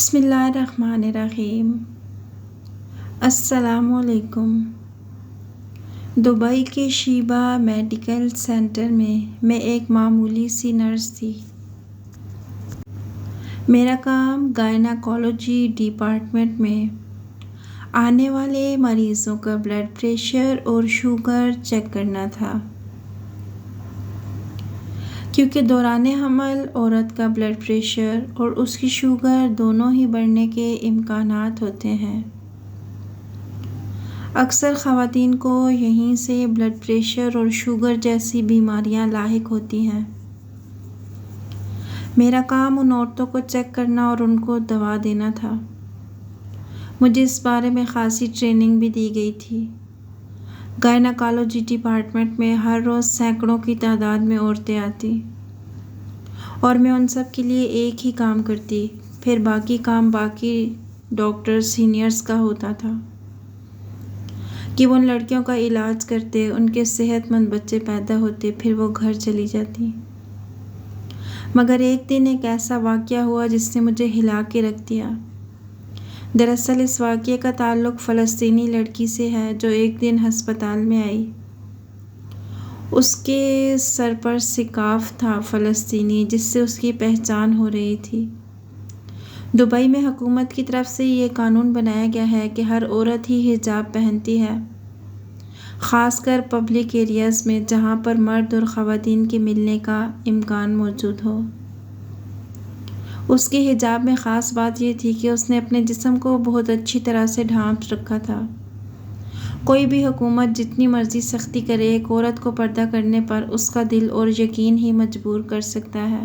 بسم اللہ الرحمن الرحیم۔ السلام علیکم۔ دبئی کے شیبا میڈیکل سینٹر میں ایک معمولی سی نرس تھی۔ میرا کام گائنیکالوجی ڈپارٹمنٹ میں آنے والے مریضوں کا بلڈ پریشر اور شوگر چیک کرنا تھا، کیونکہ دوران حمل عورت کا بلڈ پریشر اور اس کی شوگر دونوں ہی بڑھنے کے امکانات ہوتے ہیں۔ اکثر خواتین کو یہیں سے بلڈ پریشر اور شوگر جیسی بیماریاں لاحق ہوتی ہیں۔ میرا کام ان عورتوں کو چیک کرنا اور ان کو دوا دینا تھا۔ مجھے اس بارے میں خاصی ٹریننگ بھی دی گئی تھی۔ گائنیکالوجی ڈپارٹمنٹ میں ہر روز سینکڑوں کی تعداد میں عورتیں آتی اور میں ان سب کے لیے ایک ہی کام کرتی، پھر باقی کام باقی ڈاکٹر سینئرز کا ہوتا تھا کہ وہ ان لڑکیوں کا علاج کرتے، ان کے صحت مند بچے پیدا ہوتے، پھر وہ گھر چلی جاتی۔ مگر ایک دن ایک ایسا واقعہ ہوا جس نے مجھے ہلا کے رکھ دیا۔ دراصل اس واقعے کا تعلق فلسطینی لڑکی سے ہے جو ایک دن ہسپتال میں آئی۔ اس کے سر پر سکارف تھا فلسطینی، جس سے اس کی پہچان ہو رہی تھی۔ دبئی میں حکومت کی طرف سے یہ قانون بنایا گیا ہے کہ ہر عورت ہی حجاب پہنتی ہے، خاص کر پبلک ایریاز میں جہاں پر مرد اور خواتین کے ملنے کا امکان موجود ہو۔ اس کے حجاب میں خاص بات یہ تھی کہ اس نے اپنے جسم کو بہت اچھی طرح سے ڈھانپ رکھا تھا۔ کوئی بھی حکومت جتنی مرضی سختی کرے، ایک عورت کو پردہ کرنے پر اس کا دل اور یقین ہی مجبور کر سکتا ہے۔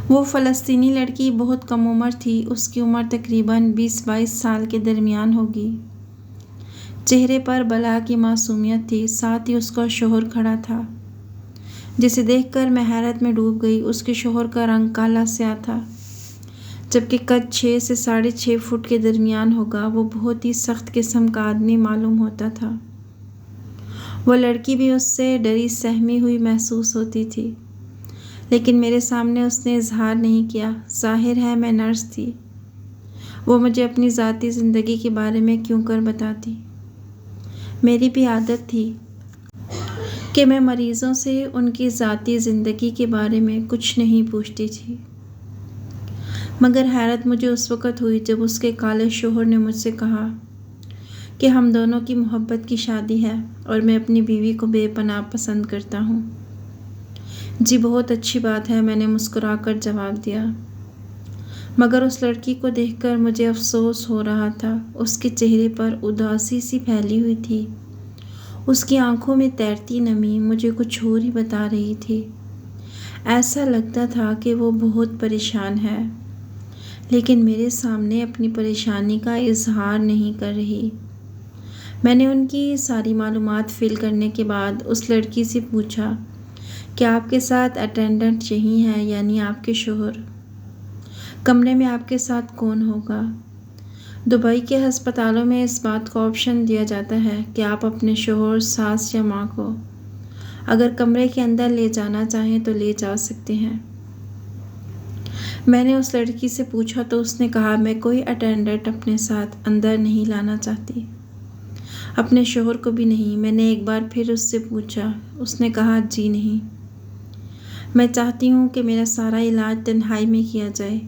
وہ فلسطینی لڑکی بہت کم عمر تھی، اس کی عمر تقریباً 20-22 سال کے درمیان ہوگی۔ چہرے پر بلا کی معصومیت تھی، ساتھ ہی اس کا شوہر کھڑا تھا جسے دیکھ کر میں حیرت میں ڈوب گئی۔ اس کے شوہر کا رنگ کالا سیاہ تھا، جبکہ قد 6 سے 6.5 فٹ کے درمیان ہوگا۔ وہ بہت ہی سخت قسم کا آدمی معلوم ہوتا تھا۔ وہ لڑکی بھی اس سے ڈری سہمی ہوئی محسوس ہوتی تھی، لیکن میرے سامنے اس نے اظہار نہیں کیا۔ ظاہر ہے میں نرس تھی، وہ مجھے اپنی ذاتی زندگی کے بارے میں کیوں کر بتاتی؟ میری بھی عادت تھی کہ میں مریضوں سے ان کی ذاتی زندگی کے بارے میں کچھ نہیں پوچھتی تھی، مگر حیرت مجھے اس وقت ہوئی جب اس کے کالے شوہر نے مجھ سے کہا کہ ہم دونوں کی محبت کی شادی ہے اور میں اپنی بیوی کو بے پناہ پسند کرتا ہوں۔ جی بہت اچھی بات ہے، میں نے مسکرا کر جواب دیا، مگر اس لڑکی کو دیکھ کر مجھے افسوس ہو رہا تھا۔ اس کے چہرے پر اداسی سی پھیلی ہوئی تھی، اس کی آنکھوں میں تیرتی نمی مجھے کچھ اور ہی بتا رہی تھی۔ ایسا لگتا تھا کہ وہ بہت پریشان ہے، لیکن میرے سامنے اپنی پریشانی کا اظہار نہیں کر رہی۔ میں نے ان کی ساری معلومات فل کرنے کے بعد اس لڑکی سے پوچھا کہ آپ کے ساتھ اٹینڈنٹ یہی ہے، یعنی آپ کے شوہر؟ کمرے میں آپ کے ساتھ کون ہوگا؟ دبئی کے ہسپتالوں میں اس بات کا آپشن دیا جاتا ہے کہ آپ اپنے شوہر، ساس یا ماں کو اگر کمرے کے اندر لے جانا چاہیں تو لے جا سکتے ہیں۔ میں نے اس لڑکی سے پوچھا تو اس نے کہا میں کوئی اٹینڈنٹ اپنے ساتھ اندر نہیں لانا چاہتی، اپنے شوہر کو بھی نہیں۔ میں نے ایک بار پھر اس سے پوچھا، اس نے کہا جی نہیں، میں چاہتی ہوں کہ میرا سارا علاج تنہائی میں کیا جائے،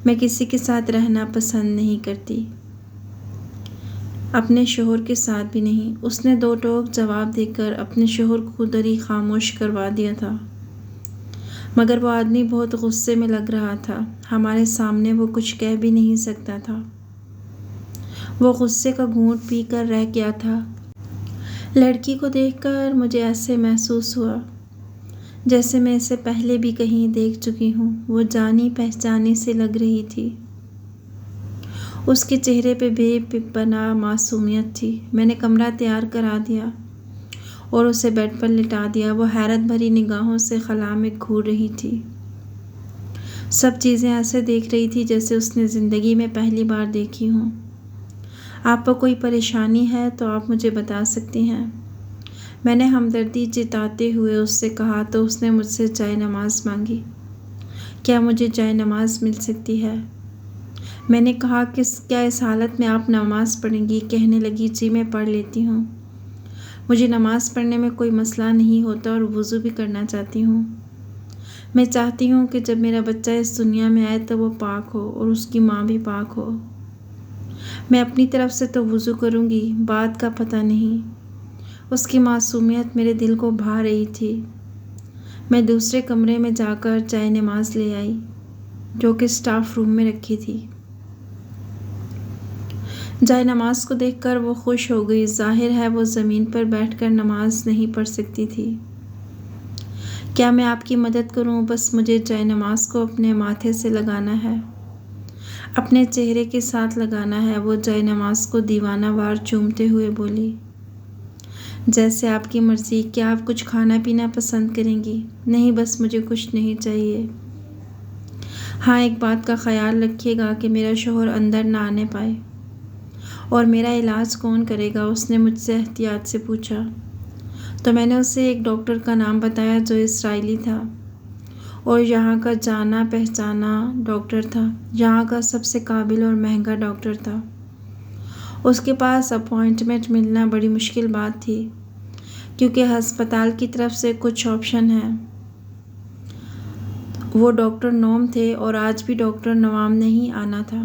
میں کسی کے ساتھ رہنا پسند نہیں کرتی، اپنے شوہر کے ساتھ بھی نہیں۔ اس نے دو ٹوک جواب دے کر اپنے شوہر کو ادھر ہی خاموش کروا دیا تھا، مگر وہ آدمی بہت غصے میں لگ رہا تھا۔ ہمارے سامنے وہ کچھ کہہ بھی نہیں سکتا تھا، وہ غصے کا گھونٹ پی کر رہ گیا تھا۔ لڑکی کو دیکھ کر مجھے ایسے محسوس ہوا جیسے میں اسے پہلے بھی کہیں دیکھ چکی ہوں۔ وہ جانی پہچانی سے لگ رہی تھی، اس کے چہرے پہ بے پناہ معصومیت تھی۔ میں نے کمرہ تیار کرا دیا اور اسے بیڈ پر لٹا دیا۔ وہ حیرت بھری نگاہوں سے خلا میں گھور رہی تھی، سب چیزیں ایسے دیکھ رہی تھی جیسے اس نے زندگی میں پہلی بار دیکھی ہوں۔ آپ کو کوئی پریشانی ہے تو آپ مجھے بتا سکتی ہیں، میں نے ہمدردی جتاتے ہوئے اس سے کہا، تو اس نے مجھ سے جائے نماز مانگی کیا مجھے جائے نماز مل سکتی ہے؟ میں نے کہا کہ کیا اس حالت میں آپ نماز پڑھیں گی؟ کہنے لگی جی میں پڑھ لیتی ہوں، مجھے نماز پڑھنے میں کوئی مسئلہ نہیں ہوتا اور وضو بھی کرنا چاہتی ہوں۔ میں چاہتی ہوں کہ جب میرا بچہ اس دنیا میں آئے تو وہ پاک ہو اور اس کی ماں بھی پاک ہو۔ میں اپنی طرف سے تو وضو کروں گی، بات کا پتہ نہیں۔ اس کی معصومیت میرے دل کو بھا رہی تھی۔ میں دوسرے کمرے میں جا کر جائے نماز لے آئی جو کہ اسٹاف روم میں رکھی تھی۔ جائے نماز کو دیکھ کر وہ خوش ہو گئی۔ ظاہر ہے وہ زمین پر بیٹھ کر نماز نہیں پڑھ سکتی تھی۔ کیا میں آپ کی مدد کروں؟ بس مجھے جائے نماز کو اپنے ماتھے سے لگانا ہے، اپنے چہرے کے ساتھ لگانا ہے۔ وہ جائے نماز کو دیوانہ وار چومتے ہوئے بولی، جیسے آپ کی مرضی۔ کیا آپ کچھ کھانا پینا پسند کریں گی؟ نہیں، بس مجھے کچھ نہیں چاہیے۔ ہاں، ایک بات کا خیال رکھیے گا کہ میرا شوہر اندر نہ آنے پائے۔ اور میرا علاج کون کرے گا؟ اس نے مجھ سے احتیاط سے پوچھا۔ تو میں نے اسے ایک ڈاکٹر کا نام بتایا جو اسرائیلی تھا اور یہاں کا جانا پہچانا ڈاکٹر تھا، یہاں کا سب سے قابل اور مہنگا ڈاکٹر تھا۔ اس کے پاس اپوائنٹمنٹ ملنا بڑی مشکل بات تھی کیونکہ ہسپتال کی طرف سے کچھ آپشن ہیں۔ وہ ڈاکٹر نوم تھے اور آج بھی ڈاکٹر نوام نہیں آنا تھا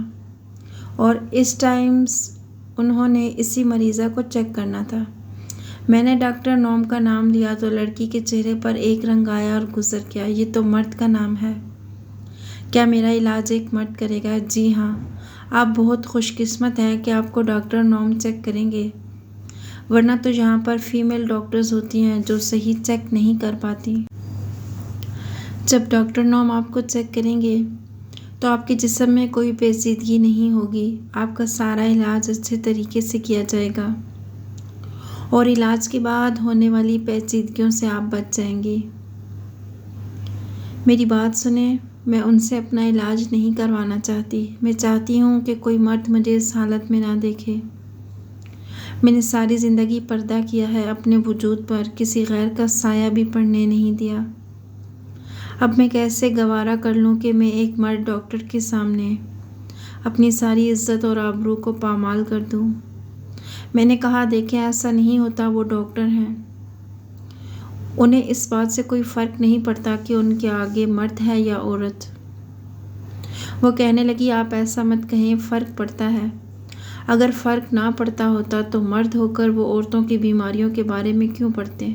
اور اس ٹائم انہوں نے اسی مریضہ کو چیک کرنا تھا۔ میں نے ڈاکٹر نوم کا نام لیا تو لڑکی کے چہرے پر ایک رنگ آیا اور گزر گیا۔ یہ تو مرد کا نام ہے۔ کیا میرا علاج ایک مرد کرے گا؟ جی ہاں، آپ بہت خوش قسمت ہیں کہ آپ کو ڈاکٹر نوم چیک کریں گے، ورنہ تو یہاں پر فیمیل ڈاکٹرز ہوتی ہیں جو صحیح چیک نہیں کر پاتی۔ جب ڈاکٹر نوم آپ کو چیک کریں گے تو آپ کے جسم میں کوئی پیچیدگی نہیں ہوگی، آپ کا سارا علاج اچھے طریقے سے کیا جائے گا اور علاج کے بعد ہونے والی پیچیدگیوں سے آپ بچ جائیں گی۔ میری بات سنیں، میں ان سے اپنا علاج نہیں کروانا چاہتی۔ میں چاہتی ہوں کہ کوئی مرد مجھے اس حالت میں نہ دیکھے۔ میں نے ساری زندگی پردہ کیا ہے، اپنے وجود پر کسی غیر کا سایہ بھی پڑنے نہیں دیا۔ اب میں کیسے گوارا کر لوں کہ میں ایک مرد ڈاکٹر کے سامنے اپنی ساری عزت اور آبرو کو پامال کر دوں؟ میں نے کہا دیکھیں ایسا نہیں ہوتا، وہ ڈاکٹر ہیں، انہیں اس بات سے کوئی فرق نہیں پڑتا کہ ان کے آگے مرد ہے یا عورت۔ وہ کہنے لگی آپ ایسا مت کہیں، فرق پڑتا ہے۔ اگر فرق نہ پڑتا ہوتا تو مرد ہو کر وہ عورتوں کی بیماریوں کے بارے میں کیوں پڑھتے؟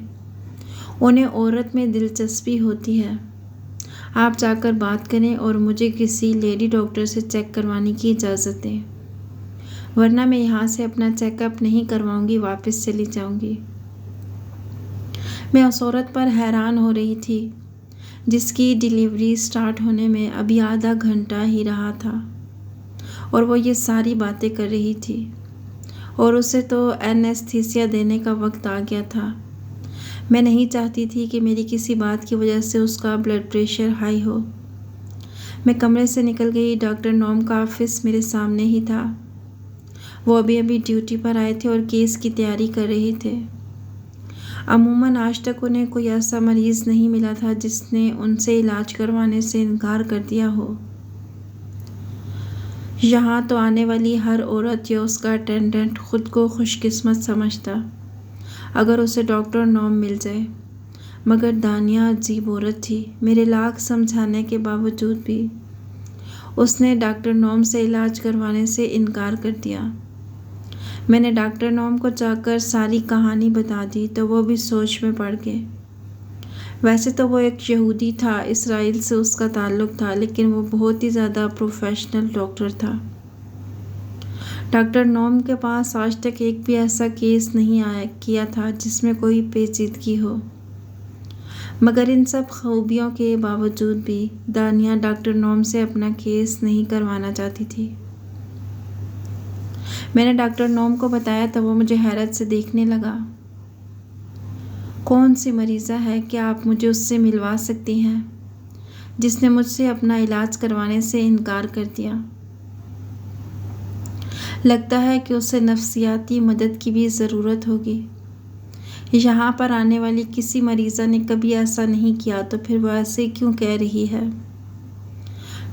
انہیں عورت میں دلچسپی ہوتی ہے۔ آپ جا کر بات کریں اور مجھے کسی لیڈی ڈاکٹر سے چیک کروانے کی اجازت دیں، ورنہ میں یہاں سے اپنا چیک اپ نہیں کرواؤں گی، واپس چلی جاؤں گی۔ میں اس عورت پر حیران ہو رہی تھی جس کی ڈیلیوری سٹارٹ ہونے میں ابھی آدھا گھنٹہ ہی رہا تھا اور وہ یہ ساری باتیں کر رہی تھی اور اسے تو اینستھیسیا دینے کا وقت آ گیا تھا۔ میں نہیں چاہتی تھی کہ میری کسی بات کی وجہ سے اس کا بلڈ پریشر ہائی ہو۔ میں کمرے سے نکل گئی۔ ڈاکٹر نوم کا آفس میرے سامنے ہی تھا۔ وہ ابھی ڈیوٹی پر آئے تھے اور کیس کی تیاری کر رہے تھے۔ عموماً آج تک انہیں کوئی ایسا مریض نہیں ملا تھا جس نے ان سے علاج کروانے سے انکار کر دیا ہو۔ یہاں تو آنے والی ہر عورت یا اس کا اٹینڈنٹ خود کو خوش قسمت سمجھتا اگر اسے ڈاکٹر نوم مل جائے، مگر دانیہ عجیب عورت تھی۔ میرے لاکھ سمجھانے کے باوجود بھی اس نے ڈاکٹر نوم سے علاج کروانے سے انکار کر دیا۔ میں نے ڈاکٹر نوم کو جا کر ساری کہانی بتا دی تو وہ بھی سوچ میں پڑ گئے۔ ویسے تو وہ ایک یہودی تھا، اسرائیل سے اس کا تعلق تھا، لیکن وہ بہت ہی زیادہ پروفیشنل ڈاکٹر تھا۔ ڈاکٹر نوم کے پاس آج تک ایک بھی ایسا کیس نہیں کیا تھا جس میں کوئی پیچیدگی ہو، مگر ان سب خوبیوں کے باوجود بھی دانیہ ڈاکٹر نوم سے اپنا کیس نہیں کروانا چاہتی تھی۔ میں نے ڈاکٹر نوم کو بتایا تو وہ مجھے حیرت سے دیکھنے لگا۔ کون سی مریضہ ہے؟ کیا آپ مجھے اس سے ملوا سکتی ہیں جس نے مجھ سے اپنا علاج کروانے سے انکار کر دیا؟ لگتا ہے کہ اسے نفسیاتی مدد کی بھی ضرورت ہوگی۔ یہاں پر آنے والی کسی مریضہ نے کبھی ایسا نہیں کیا تو پھر وہ ایسے کیوں کہہ رہی ہے؟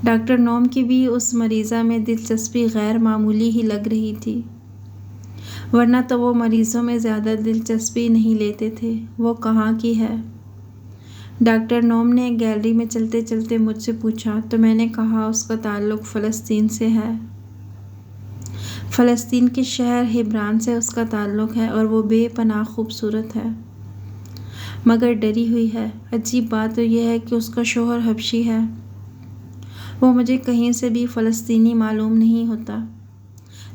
ڈاکٹر نوم کی بھی اس مریضہ میں دلچسپی غیر معمولی ہی لگ رہی تھی، ورنہ تو وہ مریضوں میں زیادہ دلچسپی نہیں لیتے تھے۔ وہ کہاں کی ہے؟ ڈاکٹر نوم نے گیلری میں چلتے چلتے مجھ سے پوچھا تو میں نے کہا اس کا تعلق فلسطین سے ہے۔ فلسطین کے شہر ہبران سے اس کا تعلق ہے اور وہ بے پناہ خوبصورت ہے، مگر ڈری ہوئی ہے۔ عجیب بات تو یہ ہے کہ اس کا شوہر حبشی ہے۔ وہ مجھے کہیں سے بھی فلسطینی معلوم نہیں ہوتا۔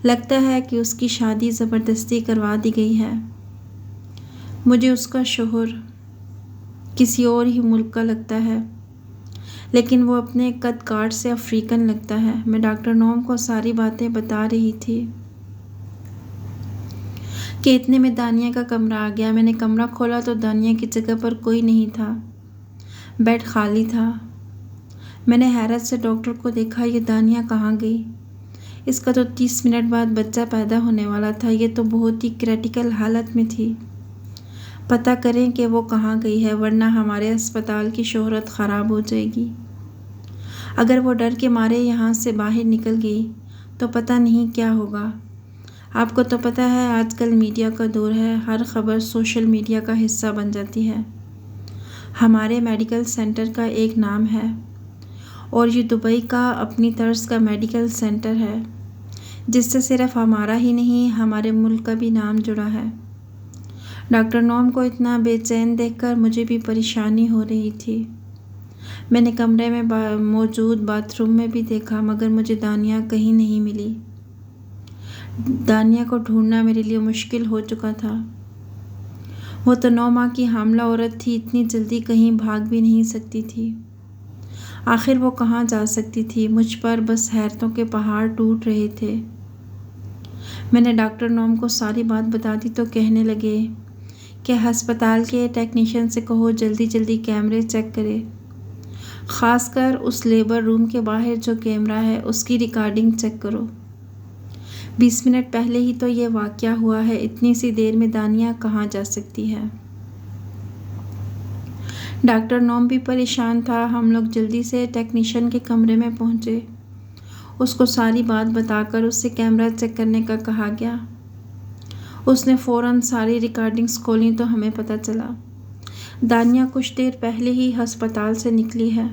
لگتا ہے کہ اس کی شادی زبردستی کروا دی گئی ہے۔ مجھے اس کا شوہر کسی اور ہی ملک کا لگتا ہے، لیکن وہ اپنے قد کاٹ سے افریقن لگتا ہے۔ میں ڈاکٹر نوم کو ساری باتیں بتا رہی تھی کہ اتنے میں دانیہ کا کمرہ آ گیا۔ میں نے کمرہ کھولا تو دانیہ کی جگہ پر کوئی نہیں تھا، بیڈ خالی تھا۔ میں نے حیرت سے ڈاکٹر کو دیکھا، یہ دانیہ کہاں گئی؟ اس کا تو 30 منٹ بعد بچہ پیدا ہونے والا تھا، یہ تو بہت ہی کریٹیکل حالت میں تھی۔ پتہ کریں کہ وہ کہاں گئی ہے، ورنہ ہمارے اسپتال کی شہرت خراب ہو جائے گی۔ اگر وہ ڈر کے مارے یہاں سے باہر نکل گئی تو پتہ نہیں کیا ہوگا۔ آپ کو تو پتہ ہے آج کل میڈیا کا دور ہے، ہر خبر سوشل میڈیا کا حصہ بن جاتی ہے۔ ہمارے میڈیکل سینٹر کا ایک نام ہے، اور یہ دبئی کا اپنی طرز کا میڈیکل سینٹر ہے، جس سے صرف ہمارا ہی نہیں ہمارے ملک کا بھی نام جڑا ہے۔ ڈاکٹر نوم کو اتنا بے چین دیکھ کر مجھے بھی پریشانی ہو رہی تھی۔ میں نے کمرے میں موجود باتھ روم میں بھی دیکھا، مگر مجھے دانیہ کہیں نہیں ملی۔ دانیہ کو ڈھونڈنا میرے لیے مشکل ہو چکا تھا۔ وہ تو 9 ماہ کی حاملہ عورت تھی، اتنی جلدی کہیں بھاگ بھی نہیں سکتی تھی۔ آخر وہ کہاں جا سکتی تھی؟ مجھ پر بس حیرتوں کے پہاڑ ٹوٹ رہے تھے۔ میں نے ڈاکٹر نوم کو ساری بات بتا دی تو کہنے لگے کہ ہسپتال کے ٹیکنیشین سے کہو جلدی جلدی کیمرے چیک کرے، خاص کر اس لیبر روم کے باہر جو کیمرہ ہے اس کی ریکارڈنگ چیک کرو۔ 20 منٹ پہلے ہی تو یہ واقعہ ہوا ہے، اتنی سی دیر میں دانیہ کہاں جا سکتی ہے؟ ڈاکٹر نوم بھی پریشان تھا۔ ہم لوگ جلدی سے ٹیکنیشین کے کمرے میں پہنچے۔ اس کو ساری بات بتا کر اس سے کیمرہ چیک کرنے کا کہا گیا۔ اس نے فوراً ساری ریکارڈنگز کھولیں تو ہمیں پتہ چلا دانیہ کچھ دیر پہلے ہی ہسپتال سے نکلی ہے،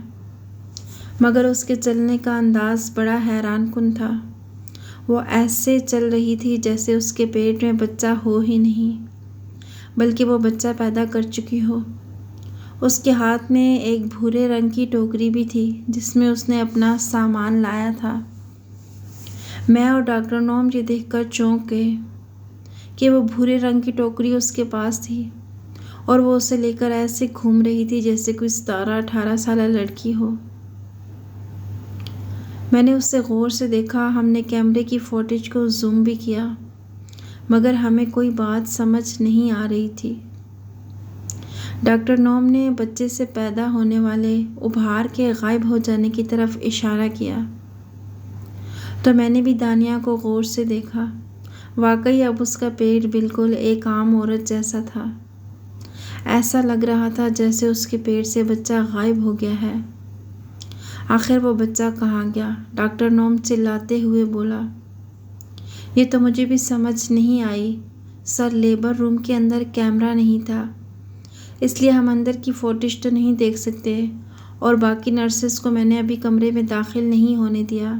مگر اس کے چلنے کا انداز بڑا حیران کن تھا۔ وہ ایسے چل رہی تھی جیسے اس کے پیٹ میں بچہ ہو ہی نہیں، بلکہ وہ بچہ پیدا کر چکی ہو۔ اس کے ہاتھ میں ایک بھورے رنگ کی ٹوکری بھی تھی جس میں اس نے اپنا سامان لایا تھا۔ میں اور ڈاکٹر نوم یہ دیکھ کر چونک گئے کہ وہ بھورے رنگ کی ٹوکری اس کے پاس تھی اور وہ اسے لے کر ایسے گھوم رہی تھی جیسے کوئی 17-18 سالہ لڑکی ہو۔ میں نے اسے غور سے دیکھا۔ ہم نے کیمرے کی فوٹیج کو زوم بھی کیا، مگر ہمیں کوئی بات سمجھ نہیں آ رہی تھی۔ ڈاکٹر نوم نے بچے سے پیدا ہونے والے ابھار کے غائب ہو جانے کی طرف اشارہ کیا تو میں نے بھی دانیہ کو غور سے دیکھا۔ واقعی اب اس کا پیٹ بالکل ایک عام عورت جیسا تھا۔ ایسا لگ رہا تھا جیسے اس کے پیٹ سے بچہ غائب ہو گیا ہے۔ آخر وہ بچہ کہاں گیا؟ ڈاکٹر نوم چلاتے ہوئے بولا۔ یہ تو مجھے بھی سمجھ نہیں آئی سر، لیبر روم کے اندر کیمرہ نہیں تھا، اس لیے ہم اندر کی فوٹیج تو نہیں دیکھ سکتے، اور باقی نرسز کو میں نے ابھی کمرے میں داخل نہیں ہونے دیا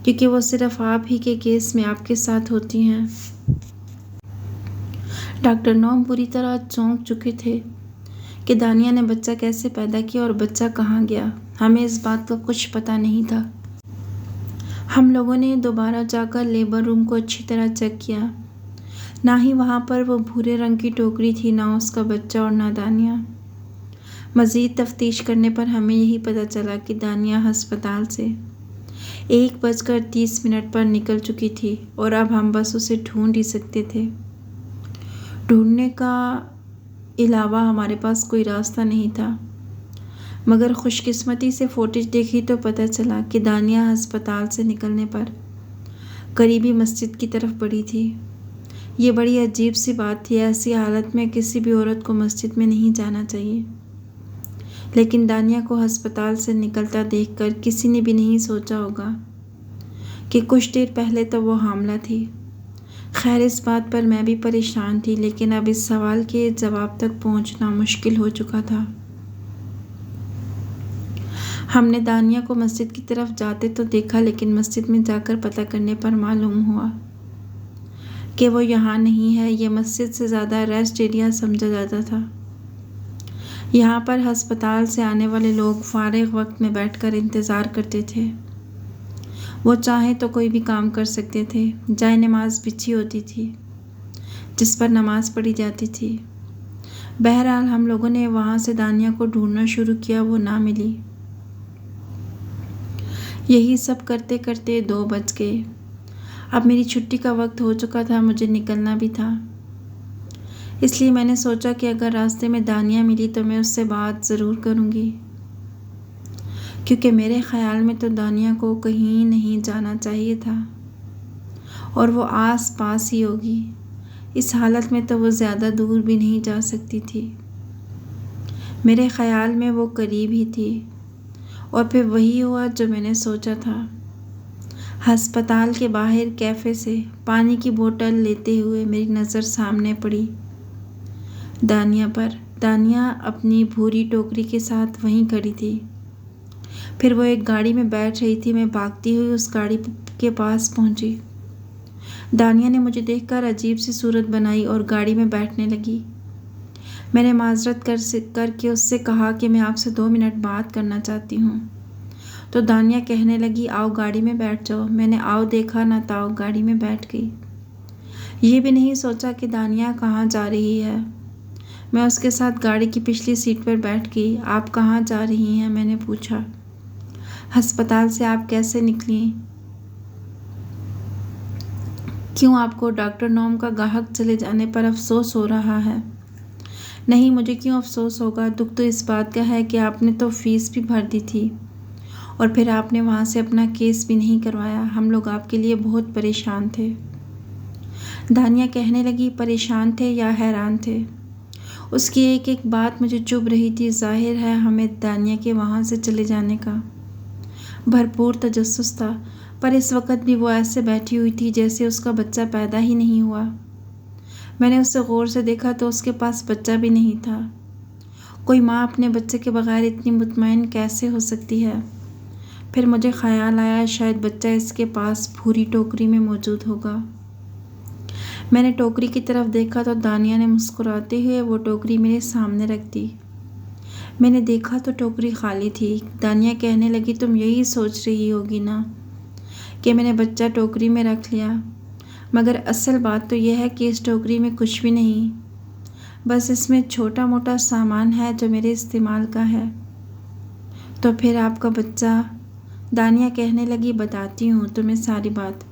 کیونکہ وہ صرف آپ ہی کے کیس میں آپ کے ساتھ ہوتی ہیں۔ ڈاکٹر نوم بری طرح چونک چکے تھے کہ دانیہ نے بچہ کیسے پیدا کیا اور بچہ کہاں گیا۔ ہمیں اس بات کا کچھ پتہ نہیں تھا۔ ہم لوگوں نے دوبارہ جا کر لیبر روم کو اچھی طرح چیک کیا۔ نہ ہی وہاں پر وہ بھورے رنگ کی ٹوکری تھی، نہ اس کا بچہ اور نہ دانیہ۔ مزید تفتیش کرنے پر ہمیں یہی پتہ چلا کہ دانیہ ہسپتال سے 1:30 پر نکل چکی تھی اور اب ہم بس اسے ڈھونڈ ہی سکتے تھے۔ ڈھونڈنے کا علاوہ ہمارے پاس کوئی راستہ نہیں تھا، مگر خوش قسمتی سے فوٹیج دیکھی تو پتہ چلا کہ دانیہ ہسپتال سے نکلنے پر قریبی مسجد کی طرف بڑھی تھی۔ یہ بڑی عجیب سی بات تھی، ایسی حالت میں کسی بھی عورت کو مسجد میں نہیں جانا چاہیے۔ لیکن دانیہ کو ہسپتال سے نکلتا دیکھ کر کسی نے بھی نہیں سوچا ہوگا کہ کچھ دیر پہلے تو وہ حاملہ تھی۔ خیر اس بات پر میں بھی پریشان تھی، لیکن اب اس سوال کے جواب تک پہنچنا مشکل ہو چکا تھا۔ ہم نے دانیہ کو مسجد کی طرف جاتے تو دیکھا، لیکن مسجد میں جا کر پتہ کرنے پر معلوم ہوا کہ وہ یہاں نہیں ہے۔ یہ مسجد سے زیادہ ریسٹ ایریا سمجھا جاتا تھا۔ یہاں پر ہسپتال سے آنے والے لوگ فارغ وقت میں بیٹھ کر انتظار کرتے تھے۔ وہ چاہیں تو کوئی بھی کام کر سکتے تھے۔ جائے نماز بچھی ہوتی تھی جس پر نماز پڑھی جاتی تھی۔ بہرحال ہم لوگوں نے وہاں سے دانیہ کو ڈھونڈنا شروع کیا، وہ نہ ملی۔ یہی سب کرتے کرتے 2 بج گئے۔ اب میری چھٹی کا وقت ہو چکا تھا، مجھے نکلنا بھی تھا۔ اس لیے میں نے سوچا کہ اگر راستے میں دانیہ ملی تو میں اس سے بات ضرور کروں گی، کیونکہ میرے خیال میں تو دانیہ کو کہیں نہیں جانا چاہیے تھا اور وہ آس پاس ہی ہوگی۔ اس حالت میں تو وہ زیادہ دور بھی نہیں جا سکتی تھی۔ میرے خیال میں وہ قریب ہی تھی، اور پھر وہی ہوا جو میں نے سوچا تھا۔ ہسپتال کے باہر کیفے سے پانی کی بوتل لیتے ہوئے میری نظر سامنے پڑی دانیہ پر۔ دانیہ اپنی بھوری ٹوکری کے ساتھ وہیں کھڑی تھی۔ پھر وہ ایک گاڑی میں بیٹھ رہی تھی۔ میں بھاگتی ہوئی اس گاڑی کے پاس پہنچی۔ دانیہ نے مجھے دیکھ کر عجیب سی صورت بنائی اور گاڑی میں بیٹھنے لگی۔ میں نے معذرت کر کے اس سے کہا کہ میں آپ سے 2 منٹ بات کرنا چاہتی ہوں۔ تو دانیہ کہنے لگی، آؤ گاڑی میں بیٹھ جاؤ۔ میں نے آؤ دیکھا نہ تاؤ، گاڑی میں بیٹھ گئی۔ یہ بھی نہیں سوچا کہ دانیہ کہاں جا رہی ہے۔ میں اس کے ساتھ گاڑی کی پچھلی سیٹ پر بیٹھ گئی۔ آپ کہاں جا رہی ہیں؟ میں نے پوچھا۔ ہسپتال سے آپ کیسے نکلیں؟ کیوں آپ کو ڈاکٹر نوم کا گاہک چلے جانے پر افسوس ہو رہا ہے؟ نہیں، مجھے کیوں افسوس ہوگا؟ دکھ تو اس بات کا ہے کہ آپ نے تو فیس بھی بھر دی تھی اور پھر آپ نے وہاں سے اپنا کیس بھی نہیں کروایا۔ ہم لوگ آپ کے لیے بہت پریشان تھے۔ دانیہ کہنے لگی، پریشان تھے یا حیران تھے؟ اس کی ایک ایک بات مجھے چبھ رہی تھی۔ ظاہر ہے ہمیں دانیہ کے وہاں سے چلے جانے کا بھرپور تجسس تھا، پر اس وقت بھی وہ ایسے بیٹھی ہوئی تھی جیسے اس کا بچہ پیدا ہی نہیں ہوا۔ میں نے اسے غور سے دیکھا تو اس کے پاس بچہ بھی نہیں تھا۔ کوئی ماں اپنے بچے کے بغیر اتنی مطمئن کیسے ہو سکتی ہے؟ پھر مجھے خیال آیا شاید بچہ اس کے پاس بھوری ٹوکری میں موجود ہوگا۔ میں نے ٹوکری کی طرف دیکھا تو دانیہ نے مسکراتے ہوئے وہ ٹوکری میرے سامنے رکھ دی۔ میں نے دیکھا تو ٹوکری خالی تھی۔ دانیہ کہنے لگی، تم یہی سوچ رہی ہوگی نا کہ میں نے بچہ ٹوکری میں رکھ لیا، مگر اصل بات تو یہ ہے کہ اس ٹوکری میں کچھ بھی نہیں، بس اس میں چھوٹا موٹا سامان ہے جو میرے استعمال کا ہے۔ تو پھر آپ کا بچہ؟ دانیہ کہنے لگی، بتاتی ہوں تمہیں ساری بات،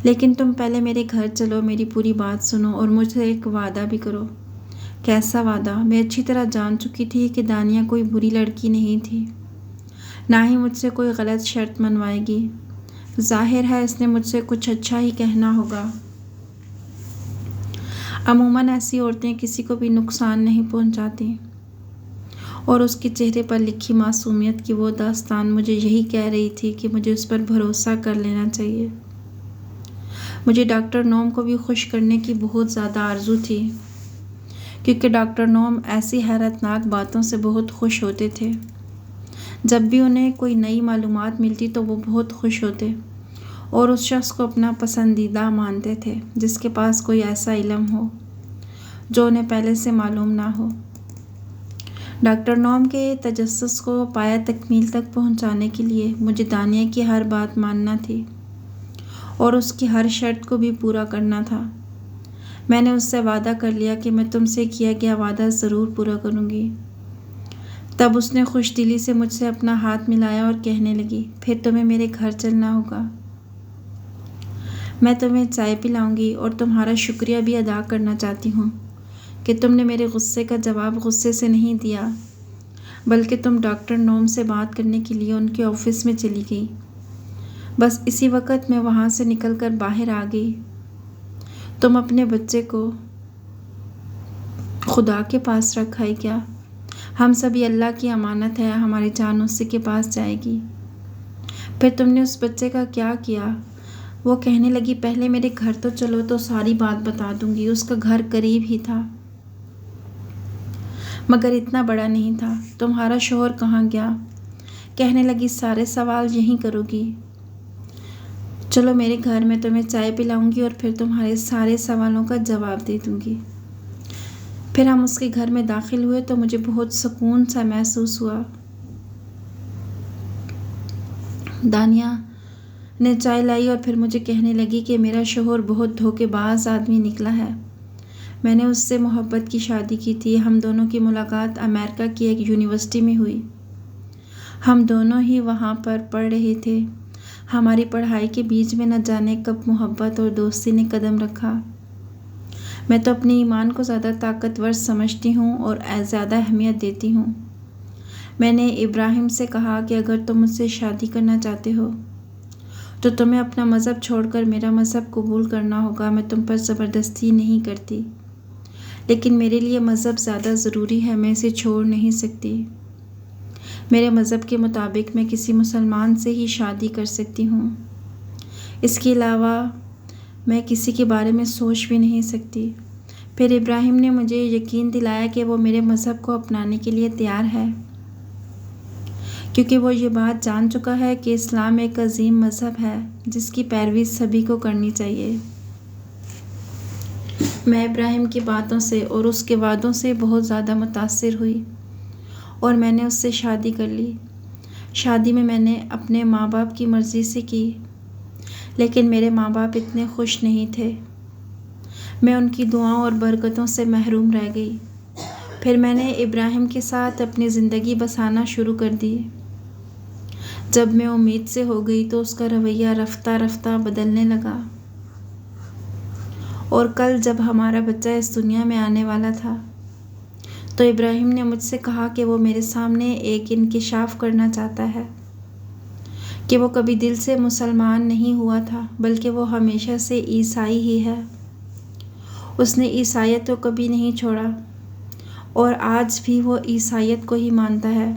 لیکن تم پہلے میرے گھر چلو، میری پوری بات سنو اور مجھ سے ایک وعدہ بھی کرو۔ کیسا وعدہ؟ میں اچھی طرح جان چکی تھی کہ دانیہ کوئی بری لڑکی نہیں تھی، نہ ہی مجھ سے کوئی غلط شرط منوائے گی۔ ظاہر ہے اس نے مجھ سے کچھ اچھا ہی کہنا ہوگا۔ عموماً ایسی عورتیں کسی کو بھی نقصان نہیں پہنچاتی، اور اس کے چہرے پر لکھی معصومیت کی وہ داستان مجھے یہی کہہ رہی تھی کہ مجھے اس پر بھروسہ کر لینا چاہیے۔ مجھے ڈاکٹر نوم کو بھی خوش کرنے کی بہت زیادہ آرزو تھی، کیونکہ ڈاکٹر نوم ایسی حیرت ناک باتوں سے بہت خوش ہوتے تھے۔ جب بھی انہیں کوئی نئی معلومات ملتی تو وہ بہت خوش ہوتے اور اس شخص کو اپنا پسندیدہ مانتے تھے جس کے پاس کوئی ایسا علم ہو جو انہیں پہلے سے معلوم نہ ہو۔ ڈاکٹر نوم کے تجسس کو پایہ تکمیل تک پہنچانے کے لیے مجھے دانیہ کی ہر بات ماننا تھی اور اس کی ہر شرط کو بھی پورا کرنا تھا۔ میں نے اس سے وعدہ کر لیا کہ میں تم سے کیا گیا وعدہ ضرور پورا کروں گی۔ تب اس نے خوش دلی سے مجھ سے اپنا ہاتھ ملایا اور کہنے لگی، پھر تمہیں میرے گھر چلنا ہوگا۔ میں تمہیں چائے پلاؤں گی اور تمہارا شکریہ بھی ادا کرنا چاہتی ہوں کہ تم نے میرے غصے کا جواب غصے سے نہیں دیا، بلکہ تم ڈاکٹر نوم سے بات کرنے کے لیے ان کے آفس میں چلی گئی۔ بس اسی وقت میں وہاں سے نکل کر باہر آ گئی۔ تم اپنے بچے کو خدا کے پاس رکھا ہے کیا؟ ہم سبھی اللہ کی امانت ہے، ہماری جان اسی کے پاس جائے گی۔ پھر تم نے اس بچے کا کیا کیا؟ وہ کہنے لگی، پہلے میرے گھر تو چلو تو ساری بات بتا دوں گی۔ اس کا گھر قریب ہی تھا مگر اتنا بڑا نہیں تھا۔ تمہارا شوہر کہاں گیا؟ کہنے لگی، سارے سوال یہیں کرو گی؟ چلو میرے گھر، میں تمہیں چائے پلاؤں گی اور پھر تمہارے سارے سوالوں کا جواب دے دوں گی۔ پھر ہم اس کے گھر میں داخل ہوئے تو مجھے بہت سکون سا محسوس ہوا۔ دانیہ نے چائے لائی اور پھر مجھے کہنے لگی کہ میرا شوہر بہت دھوکے باز آدمی نکلا ہے۔ میں نے اس سے محبت کی شادی کی تھی۔ ہم دونوں کی ملاقات امریکہ کی ایک یونیورسٹی میں ہوئی۔ ہم دونوں ہی وہاں پر پڑھ رہے تھے۔ ہماری پڑھائی کے بیچ میں نہ جانے کب محبت اور دوستی نے قدم رکھا۔ میں تو اپنے ایمان کو زیادہ طاقتور سمجھتی ہوں اور زیادہ اہمیت دیتی ہوں۔ میں نے ابراہیم سے کہا کہ اگر تم مجھ سے شادی کرنا چاہتے ہو تو تمہیں اپنا مذہب چھوڑ کر میرا مذہب قبول کرنا ہوگا۔ میں تم پر زبردستی نہیں کرتی، لیکن میرے لیے مذہب زیادہ ضروری ہے، میں اسے چھوڑ نہیں سکتی۔ میرے مذہب کے مطابق میں کسی مسلمان سے ہی شادی کر سکتی ہوں، اس کے علاوہ میں کسی کے بارے میں سوچ بھی نہیں سکتی۔ پھر ابراہیم نے مجھے یقین دلایا کہ وہ میرے مذہب کو اپنانے کے لیے تیار ہے، کیونکہ وہ یہ بات جان چکا ہے کہ اسلام ایک عظیم مذہب ہے جس کی پیروی سبھی کو کرنی چاہیے۔ میں ابراہیم کی باتوں سے اور اس کے وعدوں سے بہت زیادہ متاثر ہوئی اور میں نے اس سے شادی کر لی۔ شادی میں نے اپنے ماں باپ کی مرضی سے کی، لیکن میرے ماں باپ اتنے خوش نہیں تھے۔ میں ان کی دعاؤں اور برکتوں سے محروم رہ گئی۔ پھر میں نے ابراہیم کے ساتھ اپنی زندگی بسانا شروع کر دی۔ جب میں امید سے ہو گئی تو اس کا رویہ رفتہ رفتہ بدلنے لگا، اور کل جب ہمارا بچہ اس دنیا میں آنے والا تھا تو ابراہیم نے مجھ سے کہا کہ وہ میرے سامنے ایک انکشاف کرنا چاہتا ہے کہ وہ کبھی دل سے مسلمان نہیں ہوا تھا، بلکہ وہ ہمیشہ سے عیسائی ہی ہے۔ اس نے عیسائیت کو کبھی نہیں چھوڑا اور آج بھی وہ عیسائیت کو ہی مانتا ہے۔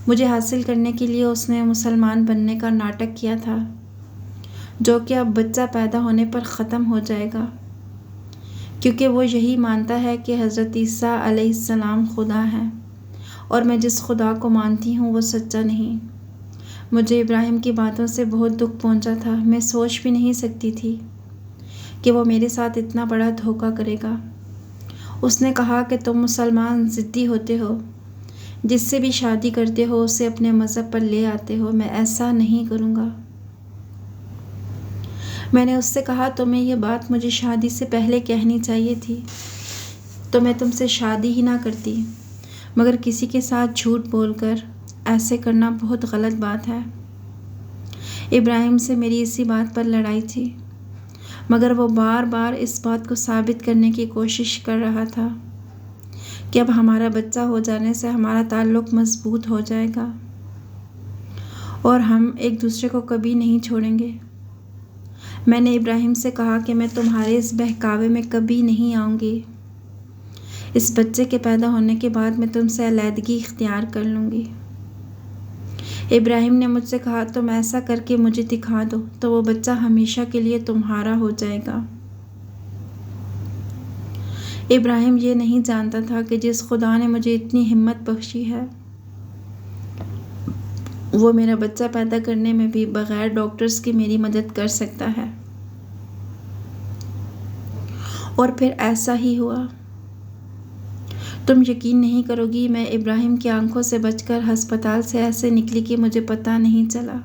مجھے حاصل کرنے کے لیے اس نے مسلمان بننے کا ناٹک کیا تھا، جو کہ اب بچہ پیدا ہونے پر ختم ہو جائے گا، کیونکہ وہ یہی مانتا ہے کہ حضرت عیسیٰ علیہ السلام خدا ہیں اور میں جس خدا کو مانتی ہوں وہ سچا نہیں۔ مجھے ابراہیم کی باتوں سے بہت دکھ پہنچا تھا۔ میں سوچ بھی نہیں سکتی تھی کہ وہ میرے ساتھ اتنا بڑا دھوکہ کرے گا۔ اس نے کہا کہ تم مسلمان ضدی ہوتے ہو، جس سے بھی شادی کرتے ہو اسے اپنے مذہب پر لے آتے ہو۔ میں ایسا نہیں کروں گا۔ میں نے اس سے کہا تمہیں یہ بات مجھے شادی سے پہلے کہنی چاہیے تھی تو میں تم سے شادی ہی نہ کرتی، مگر کسی کے ساتھ جھوٹ بول کر ایسے کرنا بہت غلط بات ہے۔ ابراہیم سے میری اسی بات پر لڑائی تھی، مگر وہ بار بار اس بات کو ثابت کرنے کی کوشش کر رہا تھا کہ اب ہمارا بچہ ہو جانے سے ہمارا تعلق مضبوط ہو جائے گا اور ہم ایک دوسرے کو کبھی نہیں چھوڑیں گے۔ میں نے ابراہیم سے کہا کہ میں تمہارے اس بہکاوے میں کبھی نہیں آؤں گی۔ اس بچے کے پیدا ہونے کے بعد میں تم سے علیحدگی اختیار کر لوں گی۔ ابراہیم نے مجھ سے کہا تم ایسا کر کے مجھے دکھا دو تو وہ بچہ ہمیشہ کے لیے تمہارا ہو جائے گا۔ ابراہیم یہ نہیں جانتا تھا کہ جس خدا نے مجھے اتنی ہمت بخشی ہے وہ میرا بچہ پیدا کرنے میں بھی بغیر ڈاکٹرز کی میری مدد کر سکتا ہے۔ اور پھر ایسا ہی ہوا۔ تم یقین نہیں کرو گی، میں ابراہیم کی آنکھوں سے بچ کر ہسپتال سے ایسے نکلی کہ مجھے پتہ نہیں چلا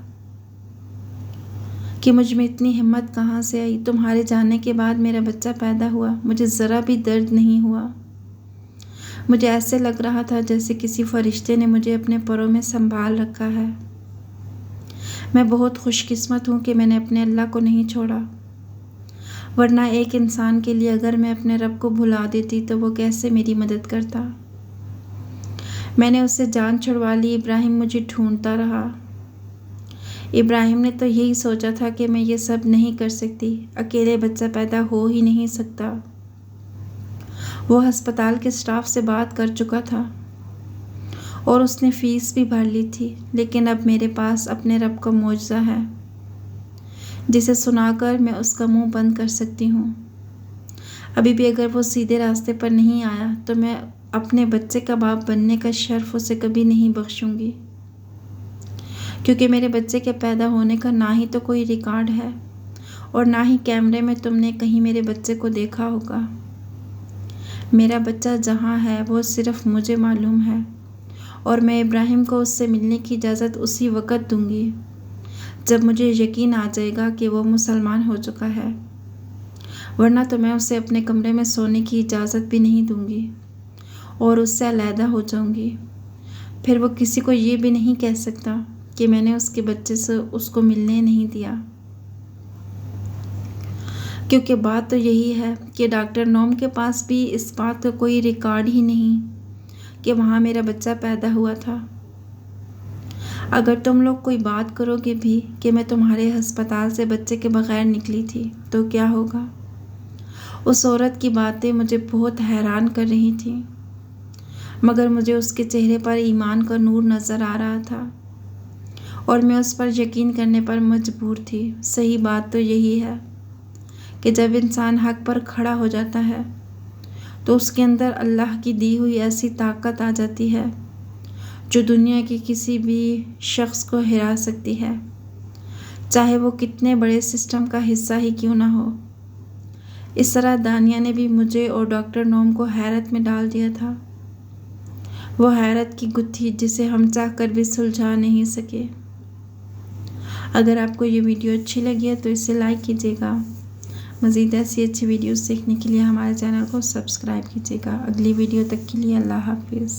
کہ مجھ میں اتنی ہمت کہاں سے آئی۔ تمہارے جانے کے بعد میرا بچہ پیدا ہوا، مجھے ذرا بھی درد نہیں ہوا۔ مجھے ایسے لگ رہا تھا جیسے کسی فرشتے نے مجھے اپنے پروں میں سنبھال رکھا ہے۔ میں بہت خوش قسمت ہوں کہ میں نے اپنے اللہ کو نہیں چھوڑا، ورنہ ایک انسان کے لیے اگر میں اپنے رب کو بھلا دیتی تو وہ کیسے میری مدد کرتا۔ میں نے اس سے جان چھڑوا لی۔ ابراہیم مجھے ڈھونڈتا رہا۔ ابراہیم نے تو یہی سوچا تھا کہ میں یہ سب نہیں کر سکتی، اکیلے بچہ پیدا ہو ہی نہیں سکتا۔ وہ ہسپتال کے سٹاف سے بات کر چکا تھا اور اس نے فیس بھی بھر لی تھی، لیکن اب میرے پاس اپنے رب کا معجزہ ہے جسے سنا کر میں اس کا منہ بند کر سکتی ہوں۔ ابھی بھی اگر وہ سیدھے راستے پر نہیں آیا تو میں اپنے بچے کا باپ بننے کا شرف اسے کبھی نہیں بخشوں گی، کیونکہ میرے بچے کے پیدا ہونے کا نہ ہی تو کوئی ریکارڈ ہے اور نہ ہی کیمرے میں تم نے کہیں میرے بچے کو دیکھا ہوگا۔ میرا بچہ جہاں ہے وہ صرف مجھے معلوم ہے، اور میں ابراہیم کو اس سے ملنے کی اجازت اسی وقت دوں گی جب مجھے یقین آ جائے گا کہ وہ مسلمان ہو چکا ہے، ورنہ تو میں اسے اپنے کمرے میں سونے کی اجازت بھی نہیں دوں گی اور اس سے علیحدہ ہو جاؤں گی۔ پھر وہ کسی کو یہ بھی نہیں کہہ سکتا کہ میں نے اس کے بچے سے اس کو ملنے نہیں دیا، کیونکہ بات تو یہی ہے کہ ڈاکٹر نوم کے پاس بھی اس بات کا کوئی ریکارڈ ہی نہیں کہ وہاں میرا بچہ پیدا ہوا تھا۔ اگر تم لوگ کوئی بات کرو گے بھی کہ میں تمہارے ہسپتال سے بچے کے بغیر نکلی تھی تو کیا ہوگا؟ اس عورت کی باتیں مجھے بہت حیران کر رہی تھیں، مگر مجھے اس کے چہرے پر ایمان کا نور نظر آ رہا تھا اور میں اس پر یقین کرنے پر مجبور تھی۔ صحیح بات تو یہی ہے کہ جب انسان حق پر کھڑا ہو جاتا ہے تو اس کے اندر اللہ کی دی ہوئی ایسی طاقت آ جاتی ہے جو دنیا کے کسی بھی شخص کو ہرا سکتی ہے، چاہے وہ کتنے بڑے سسٹم کا حصہ ہی کیوں نہ ہو۔ اس طرح دانیہ نے بھی مجھے اور ڈاکٹر نوم کو حیرت میں ڈال دیا تھا، وہ حیرت کی گتھی جسے ہم چاہ کر بھی سلجھا نہیں سکے۔ اگر آپ کو یہ ویڈیو اچھی لگی ہے تو اسے لائک کیجیے گا۔ مزید ایسی اچھی ویڈیوز دیکھنے کے لیے ہمارے چینل کو سبسکرائب کیجیے گا۔ اگلی ویڈیو تک کے لیے اللہ حافظ۔